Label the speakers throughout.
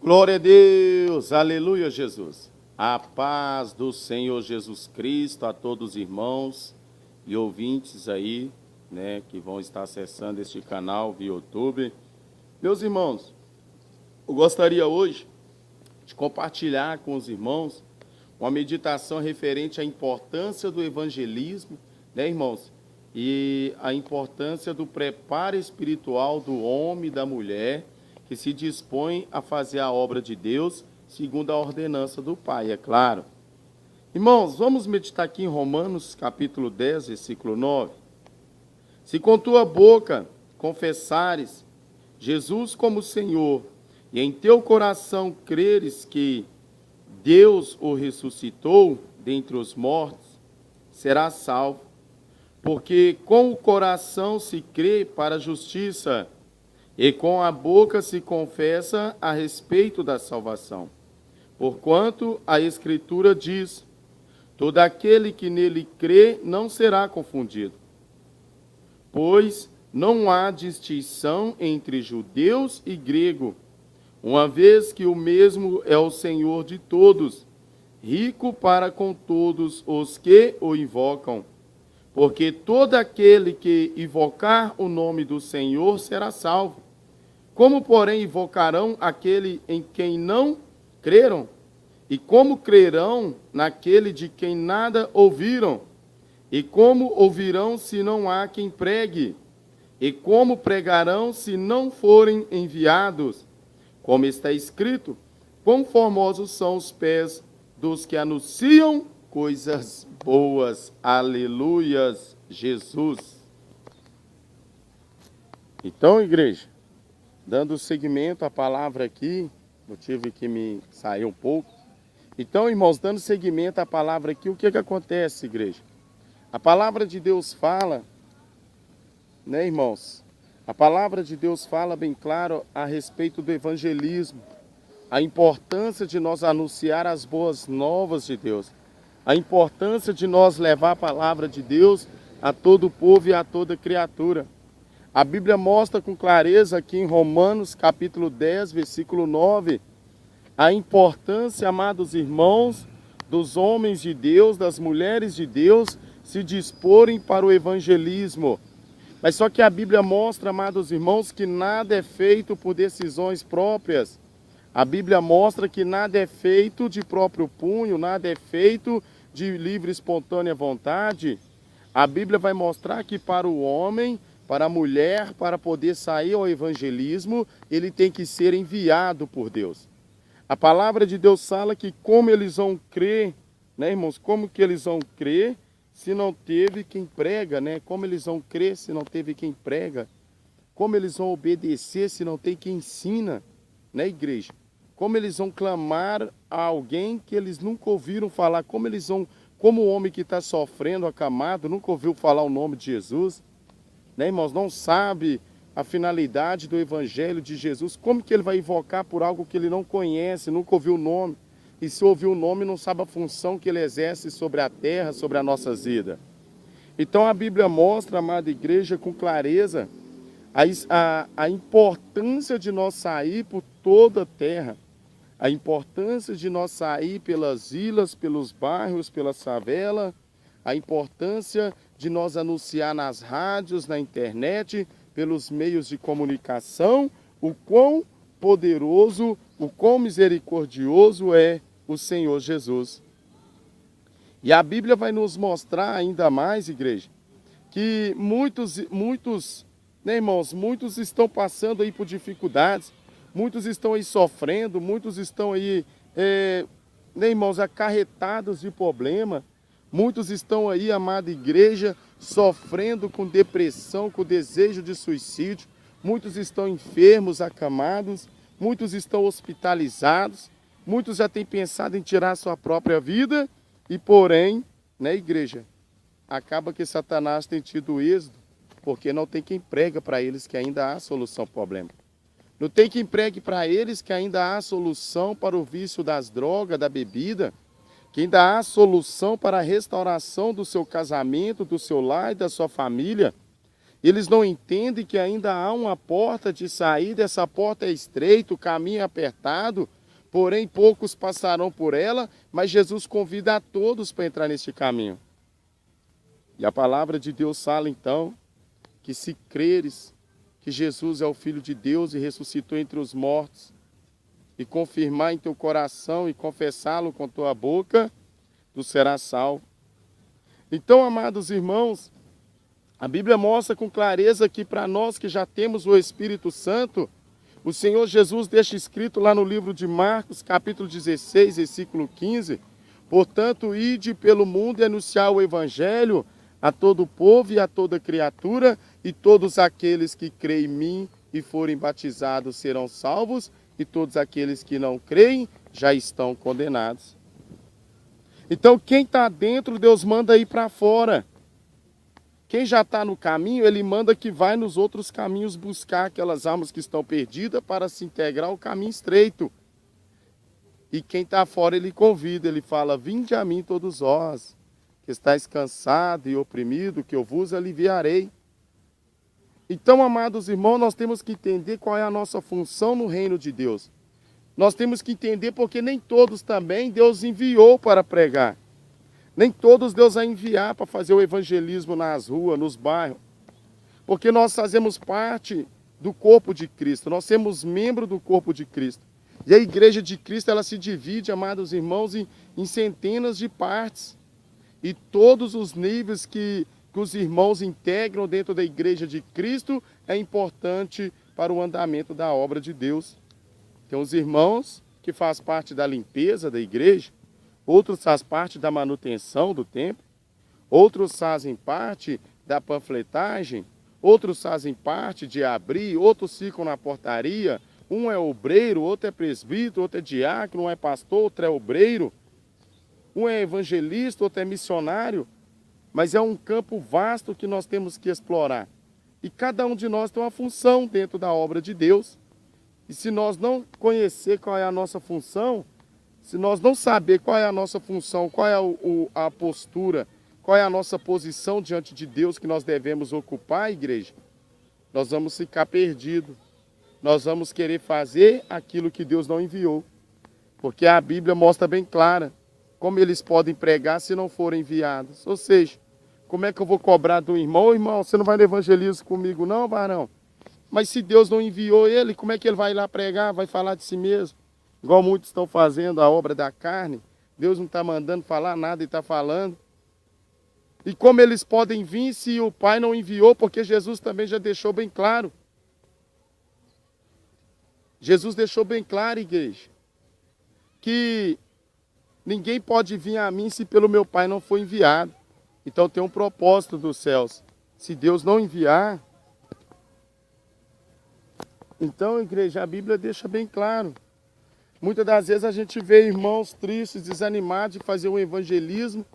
Speaker 1: Glória a Deus, aleluia, Jesus. A paz do Senhor Jesus Cristo a todos os irmãos e ouvintes aí, né, que vão estar acessando este canal via YouTube. Meus irmãos, eu gostaria hoje de compartilhar com os irmãos uma meditação referente à importância do evangelismo, né, irmãos? E a importância do preparo espiritual do homem e da mulher que se dispõe a fazer a obra de Deus segundo a ordenança do Pai, é claro. Irmãos, vamos meditar aqui em Romanos capítulo 10, versículo 9. Se com tua boca confessares Jesus como Senhor e em teu coração creres que Deus o ressuscitou dentre os mortos, serás salvo. Porque com o coração se crê para a justiça, e com a boca se confessa a respeito da salvação. Porquanto a Escritura diz: todo aquele que nele crê não será confundido. Pois não há distinção entre judeus e grego, uma vez que o mesmo é o Senhor de todos, rico para com todos os que o invocam. Porque todo aquele que invocar o nome do Senhor será salvo. Como, porém, invocarão aquele em quem não creram? E como crerão naquele de quem nada ouviram? E como ouvirão se não há quem pregue? E como pregarão se não forem enviados? Como está escrito: quão formosos são os pés dos que anunciam coisas boas. Aleluias, Jesus. Então, igreja, dando seguimento à palavra aqui, eu tive que me sair um pouco. Então, irmãos, dando seguimento à palavra aqui, o que acontece, igreja? A palavra de Deus fala, né, irmãos? A palavra de Deus fala bem claro a respeito do evangelismo, a importância de nós anunciar as boas novas de Deus, a importância de nós levar a palavra de Deus a todo o povo e a toda criatura. A Bíblia mostra com clareza aqui em Romanos capítulo 10, versículo 9, a importância, amados irmãos, dos homens de Deus, das mulheres de Deus, se disporem para o evangelismo. Mas só que a Bíblia mostra, amados irmãos, que nada é feito por decisões próprias. A Bíblia mostra que nada é feito de próprio punho, nada é feito de livre e espontânea vontade. A Bíblia vai mostrar que para o homem, para a mulher, para poder sair ao evangelismo, ele tem que ser enviado por Deus. A palavra de Deus fala que como eles vão crer, né, irmãos? Como que eles vão crer se não teve quem prega, né? Como eles vão crer se não teve quem prega? Como eles vão obedecer se não tem quem ensina, né, igreja? Como eles vão clamar a alguém que eles nunca ouviram falar? Como eles vão, como o homem que está sofrendo, acamado, nunca ouviu falar o nome de Jesus? Né, irmãos, não sabe a finalidade do evangelho de Jesus, como que ele vai invocar por algo que ele não conhece, nunca ouviu o nome, e se ouviu o nome não sabe a função que ele exerce sobre a terra, sobre a nossa vida. Então a Bíblia mostra, amada igreja, com clareza, a importância de nós sair por toda a terra, a importância de nós sair pelas ilhas, pelos bairros, pela favela, a importância de nós anunciar nas rádios, na internet, pelos meios de comunicação, o quão poderoso, o quão misericordioso é o Senhor Jesus. E a Bíblia vai nos mostrar ainda mais, igreja, que muitos, né, irmãos, muitos estão passando aí por dificuldades, muitos estão aí sofrendo, muitos estão aí, né, irmãos, acarretados de problema. Muitos estão aí, amada igreja, sofrendo com depressão, com desejo de suicídio. Muitos estão enfermos, acamados. Muitos estão hospitalizados. Muitos já têm pensado em tirar sua própria vida. E porém, né, igreja, acaba que Satanás tem tido êxito, porque não tem quem prega para eles que ainda há solução para o problema. Não tem quem pregue para eles que ainda há solução para o vício das drogas, da bebida, que ainda há solução para a restauração do seu casamento, do seu lar e da sua família. Eles não entendem que ainda há uma porta de saída, essa porta é estreita, o caminho é apertado, porém poucos passarão por ela, mas Jesus convida a todos para entrar neste caminho. E a palavra de Deus fala então que se creres que Jesus é o Filho de Deus e ressuscitou entre os mortos, e confirmar em teu coração e confessá-lo com tua boca, tu serás salvo. Então, amados irmãos, a Bíblia mostra com clareza que para nós que já temos o Espírito Santo, o Senhor Jesus deixa escrito lá no livro de Marcos, capítulo 16, versículo 15, portanto, ide pelo mundo e anunciar o Evangelho a todo o povo e a toda criatura, e todos aqueles que creem em mim e forem batizados serão salvos, e todos aqueles que não creem já estão condenados. Então, quem está dentro, Deus manda ir para fora. Quem já está no caminho, Ele manda que vai nos outros caminhos buscar aquelas almas que estão perdidas para se integrar ao caminho estreito. E quem está fora, Ele convida, Ele fala, vinde a mim todos vós, que estáis cansado e oprimido, que eu vos aliviarei. Então, amados irmãos, nós temos que entender qual é a nossa função no reino de Deus. Nós temos que entender porque nem todos também Deus enviou para pregar. Nem todos Deus vai enviar para fazer o evangelismo nas ruas, nos bairros. Porque nós fazemos parte do corpo de Cristo, nós somos membro do corpo de Cristo. E a igreja de Cristo, ela se divide, amados irmãos, em centenas de partes. E todos os níveis que os irmãos integram dentro da igreja de Cristo é importante para o andamento da obra de Deus. Tem os irmãos que fazem parte da limpeza da igreja, outros fazem parte da manutenção do templo, outros fazem parte da panfletagem, outros fazem parte de abrir, outros ficam na portaria, um é obreiro, outro é presbítero, outro é diácono, um é pastor, outro é obreiro, um é evangelista, outro é missionário, mas é um campo vasto que nós temos que explorar. E cada um de nós tem uma função dentro da obra de Deus. E se nós não conhecer qual é a nossa função, se nós não saber qual é a nossa função, qual é a postura, qual é a nossa posição diante de Deus que nós devemos ocupar, igreja, nós vamos ficar perdidos. Nós vamos querer fazer aquilo que Deus não enviou. Porque a Bíblia mostra bem clara como eles podem pregar se não forem enviados. Ou seja, como é que eu vou cobrar do irmão? Irmão, você não vai no evangelismo comigo não, varão? Mas se Deus não enviou ele, como é que ele vai lá pregar? Vai falar de si mesmo? Igual muitos estão fazendo a obra da carne. Deus não está mandando falar nada e está falando. E como eles podem vir se o Pai não enviou? Porque Jesus também já deixou bem claro. Jesus deixou bem claro, igreja, que ninguém pode vir a mim se pelo meu Pai não for enviado. Então tem um propósito dos céus. Se Deus não enviar, então, igreja, a Bíblia deixa bem claro. Muitas das vezes a gente vê irmãos tristes, desanimados de fazer o evangelismo,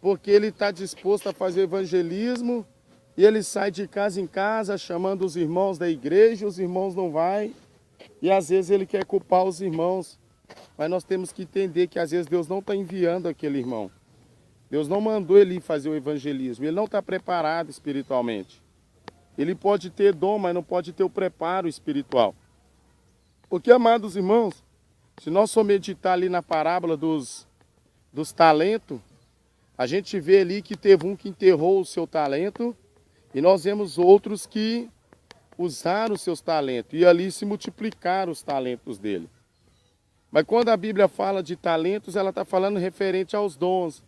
Speaker 1: porque ele está disposto a fazer o evangelismo e ele sai de casa em casa chamando os irmãos da igreja, os irmãos não vão, e às vezes ele quer culpar os irmãos. Mas nós temos que entender que às vezes Deus não está enviando aquele irmão. Deus não mandou ele ir fazer o evangelismo, ele não está preparado espiritualmente. Ele pode ter dom, mas não pode ter o preparo espiritual. Porque, amados irmãos, se nós for meditar ali na parábola dos talentos, a gente vê ali que teve um que enterrou o seu talento e nós vemos outros que usaram os seus talentos e ali se multiplicaram os talentos dele. Mas quando a Bíblia fala de talentos, ela está falando referente aos dons.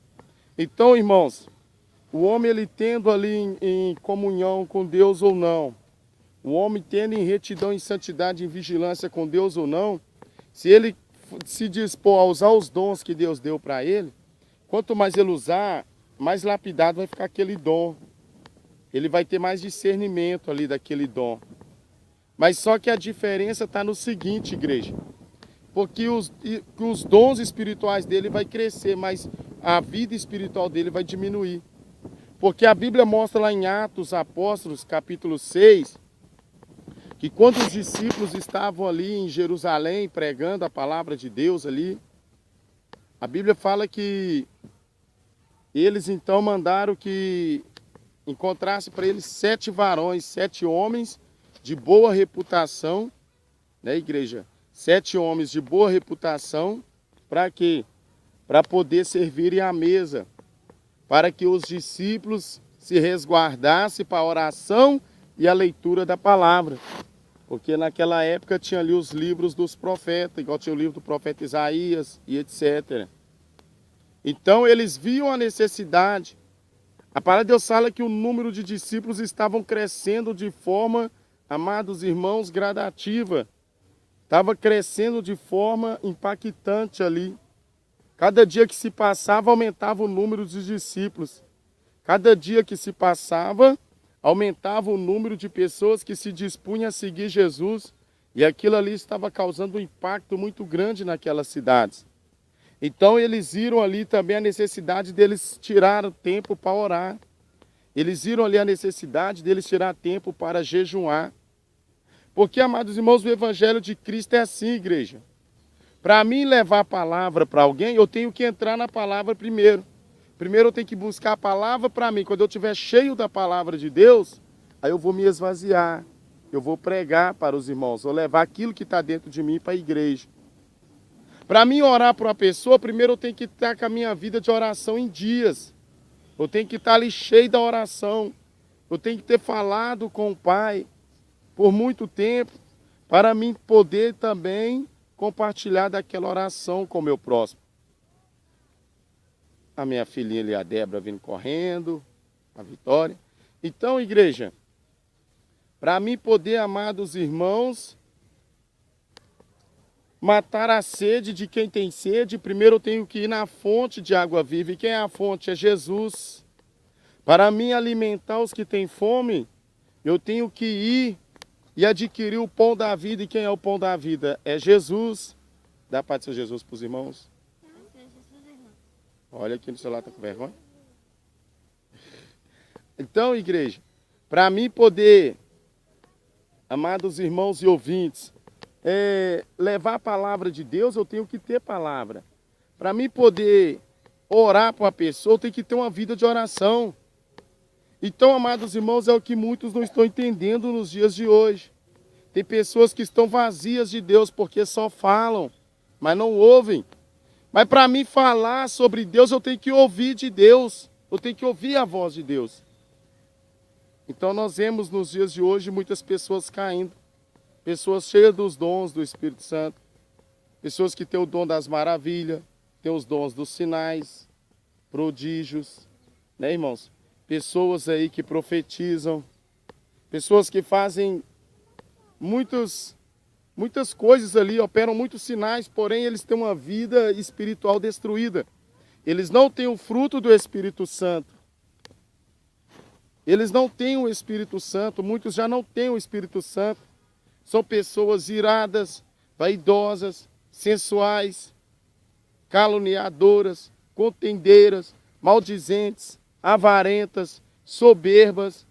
Speaker 1: Então, irmãos, o homem ele tendo ali em comunhão com Deus ou não, o homem tendo em retidão, em santidade, em vigilância com Deus ou não, se ele se dispor a usar os dons que Deus deu para ele, quanto mais ele usar, mais lapidado vai ficar aquele dom. Ele vai ter mais discernimento ali daquele dom. Mas só que a diferença está no seguinte, igreja. Porque os dons espirituais dele vai crescer, mas a vida espiritual dele vai diminuir. Porque a Bíblia mostra lá em Atos Apóstolos, capítulo 6, que quando os discípulos estavam ali em Jerusalém pregando a palavra de Deus ali, a Bíblia fala que eles então mandaram que encontrasse para ele 7 varões, 7 homens de boa reputação, né, igreja? 7 homens de boa reputação, para quê? Para poder servirem à mesa, para que os discípulos se resguardassem para a oração e a leitura da palavra. Porque naquela época tinha ali os livros dos profetas, igual tinha o livro do profeta Isaías e etc. Então eles viam a necessidade. A palavra de Deus fala que o número de discípulos estavam crescendo de forma, amados irmãos, gradativa. Estava crescendo de forma impactante ali. Cada dia que se passava, aumentava o número de discípulos. Cada dia que se passava, aumentava o número de pessoas que se dispunham a seguir Jesus. E aquilo ali estava causando um impacto muito grande naquelas cidades. Então eles viram ali também a necessidade deles tirar tempo para orar. Eles viram ali a necessidade deles tirar tempo para jejuar. Porque, amados irmãos, o Evangelho de Cristo é assim, igreja. Para mim levar a palavra para alguém, eu tenho que entrar na palavra primeiro. Primeiro eu tenho que buscar a palavra para mim. Quando eu estiver cheio da palavra de Deus, aí eu vou me esvaziar. Eu vou pregar para os irmãos. Vou levar aquilo que está dentro de mim para a igreja. Para mim orar para uma pessoa, primeiro eu tenho que estar com a minha vida de oração em dias. Eu tenho que estar ali cheio da oração. Eu tenho que ter falado com o Pai por muito tempo, para mim poder também compartilhar daquela oração com o meu próximo. A minha filhinha ali, a Débora, vindo correndo, a Vitória. Então, igreja, para mim poder, amados irmãos, matar a sede de quem tem sede, primeiro eu tenho que ir na fonte de água viva. E quem é a fonte? É Jesus. Para mim alimentar os que têm fome, eu tenho que ir e adquirir o pão da vida. E quem é o pão da vida? É Jesus. Dá para dizer Jesus para os irmãos? Olha aqui no celular, está com vergonha? Então, igreja, para mim poder, amados irmãos e ouvintes, levar a palavra de Deus, eu tenho que ter palavra. Para mim poder orar para uma pessoa, eu tenho que ter uma vida de oração. Então, amados irmãos, é o que muitos não estão entendendo nos dias de hoje. Tem pessoas que estão vazias de Deus porque só falam, mas não ouvem. Mas para mim falar sobre Deus, eu tenho que ouvir de Deus. Eu tenho que ouvir a voz de Deus. Então nós vemos nos dias de hoje muitas pessoas caindo. Pessoas cheias dos dons do Espírito Santo. Pessoas que têm o dom das maravilhas, têm os dons dos sinais, prodígios, né, irmãos? Pessoas aí que profetizam, pessoas que fazem muitas coisas ali, operam muitos sinais, porém eles têm uma vida espiritual destruída. Eles não têm o fruto do Espírito Santo. Eles não têm o Espírito Santo, muitos já não têm o Espírito Santo. São pessoas iradas, vaidosas, sensuais, caluniadoras, contendeiras, maldizentes, avarentas, soberbas.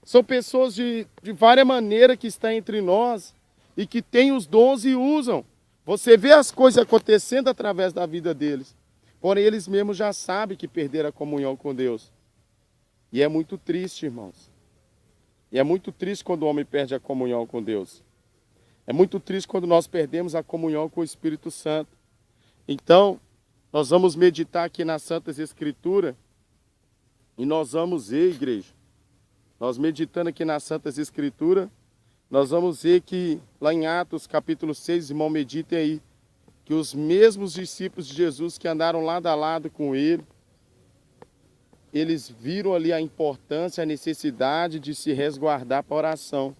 Speaker 1: São pessoas de várias maneiras que estão entre nós e que têm os dons e usam. Você vê as coisas acontecendo através da vida deles. Porém, eles mesmos já sabem que perderam a comunhão com Deus. E é muito triste, irmãos. E é muito triste quando o homem perde a comunhão com Deus. É muito triste quando nós perdemos a comunhão com o Espírito Santo. Então, nós vamos meditar aqui nas Santas Escrituras. E nós vamos ver, igreja, nós meditando aqui nas Santas Escrituras, nós vamos ver que lá em Atos capítulo 6, irmão, meditem aí, que os mesmos discípulos de Jesus que andaram lado a lado com ele, eles viram ali a importância, a necessidade de se resguardar para a oração.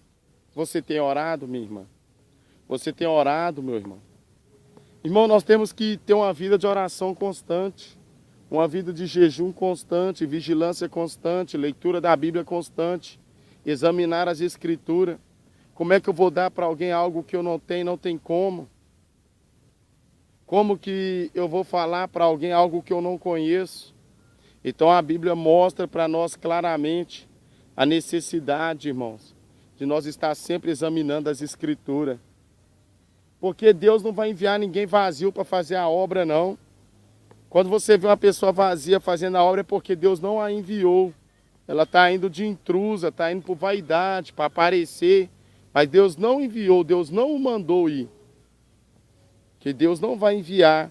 Speaker 1: Você tem orado, minha irmã? Você tem orado, meu irmão? Irmão, nós temos que ter uma vida de oração constante, uma vida de jejum constante, vigilância constante, leitura da Bíblia constante, examinar as Escrituras. Como é que eu vou dar para alguém algo que eu não tenho? Não tem como. Como que eu vou falar para alguém algo que eu não conheço? Então a Bíblia mostra para nós claramente a necessidade, irmãos, de nós estar sempre examinando as Escrituras. Porque Deus não vai enviar ninguém vazio para fazer a obra, não. Quando você vê uma pessoa vazia fazendo a obra é porque Deus não a enviou. ela está indo de intrusa, está indo por vaidade, para aparecer. Mas Deus não enviou, Deus não o mandou ir. Que Deus não vai enviar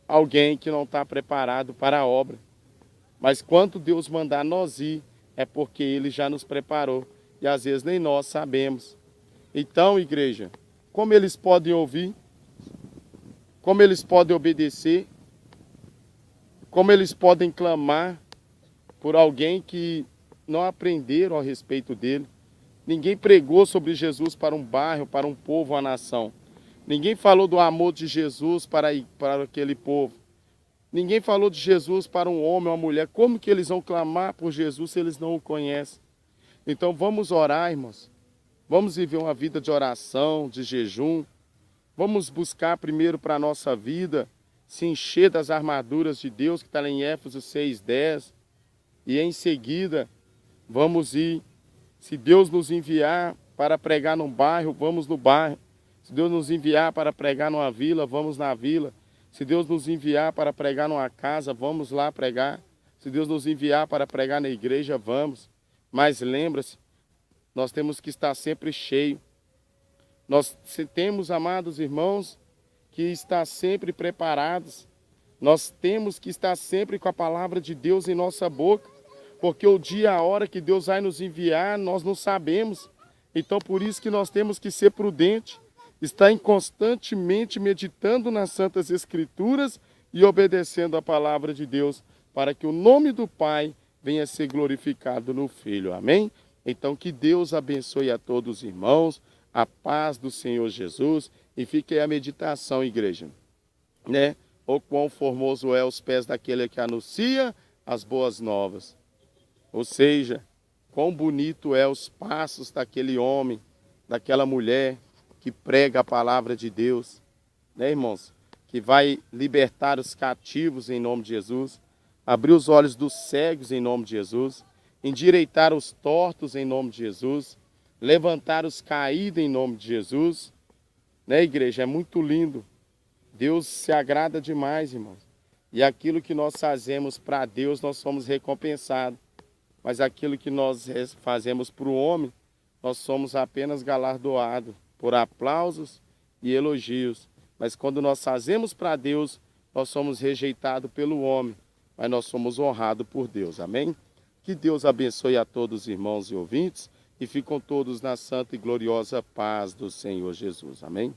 Speaker 1: alguém que não está preparado para a obra. Mas quando Deus mandar nós ir, é porque Ele já nos preparou. E às vezes nem nós sabemos. Então, igreja, como eles podem ouvir? Como eles podem obedecer? Como eles podem clamar por alguém que não aprenderam a respeito dele? Ninguém pregou sobre Jesus para um bairro, para um povo, uma nação. Ninguém falou do amor de Jesus para aquele povo. Ninguém falou de Jesus para um homem ou uma mulher. Como que eles vão clamar por Jesus se eles não o conhecem? Então vamos orar, irmãos. Vamos viver uma vida de oração, de jejum. Vamos buscar primeiro para a nossa vida se encher das armaduras de Deus, que está lá em Éfeso 6:10. E em seguida, vamos ir. Se Deus nos enviar para pregar num bairro, vamos no bairro. Se Deus nos enviar para pregar numa vila, vamos na vila. Se Deus nos enviar para pregar numa casa, vamos lá pregar. Se Deus nos enviar para pregar na igreja, vamos. Mas lembra-se, nós temos que estar sempre cheio. Nós temos, amados irmãos, que estar sempre preparados. Nós temos que estar sempre com a palavra de Deus em nossa boca. Porque o dia, a hora que Deus vai nos enviar, nós não sabemos. Então, por isso que nós temos que ser prudentes. Estar constantemente meditando nas Santas Escrituras e obedecendo a palavra de Deus, para que o nome do Pai venha a ser glorificado no Filho. Amém? Então, que Deus abençoe a todos os irmãos, a paz do Senhor Jesus, e fique aí a meditação, igreja, né? O quão formoso é os pés daquele que anuncia as boas novas. Ou seja, quão bonito é os passos daquele homem, daquela mulher que prega a palavra de Deus, né, irmãos? Que vai libertar os cativos em nome de Jesus, abrir os olhos dos cegos em nome de Jesus, endireitar os tortos em nome de Jesus, levantar os caídos em nome de Jesus, né, igreja? É muito lindo. Deus se agrada demais, irmãos. E aquilo que nós fazemos para Deus, nós somos recompensados. Mas aquilo que nós fazemos para o homem, nós somos apenas galardoados por aplausos e elogios. Mas quando nós fazemos para Deus, nós somos rejeitados pelo homem, mas nós somos honrados por Deus. Amém? Que Deus abençoe a todos os irmãos e ouvintes e fiquem todos na santa e gloriosa paz do Senhor Jesus. Amém?